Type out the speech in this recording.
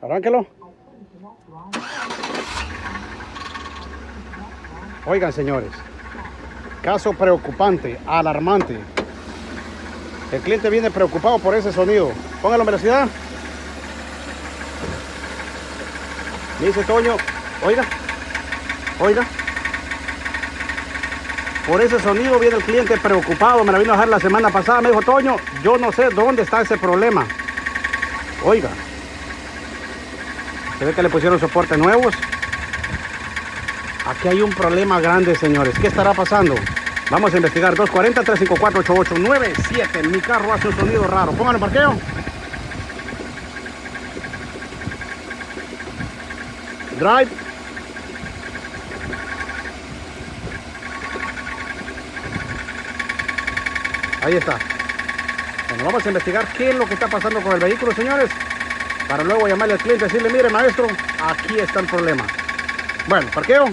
Arránquelo. Oigan, señores, caso preocupante, alarmante. El cliente viene preocupado por ese sonido. Póngalo en velocidad. Me dice Toño, oiga, por ese sonido viene el cliente preocupado. Me la vino a dejar la semana pasada. Me dijo, Toño, yo no sé dónde está ese problema. Oiga, se ve que le pusieron soportes nuevos. Aquí hay un problema grande, señores. ¿Qué estará pasando? Vamos a investigar. 240-354-8897. Mi carro hace un sonido raro. Póngalo en parqueo. Drive. Ahí está. Bueno, vamos a investigar qué es lo que está pasando con el vehículo, señores, para luego llamarle al cliente y decirle, mire, maestro, aquí está el problema. Bueno, parqueo.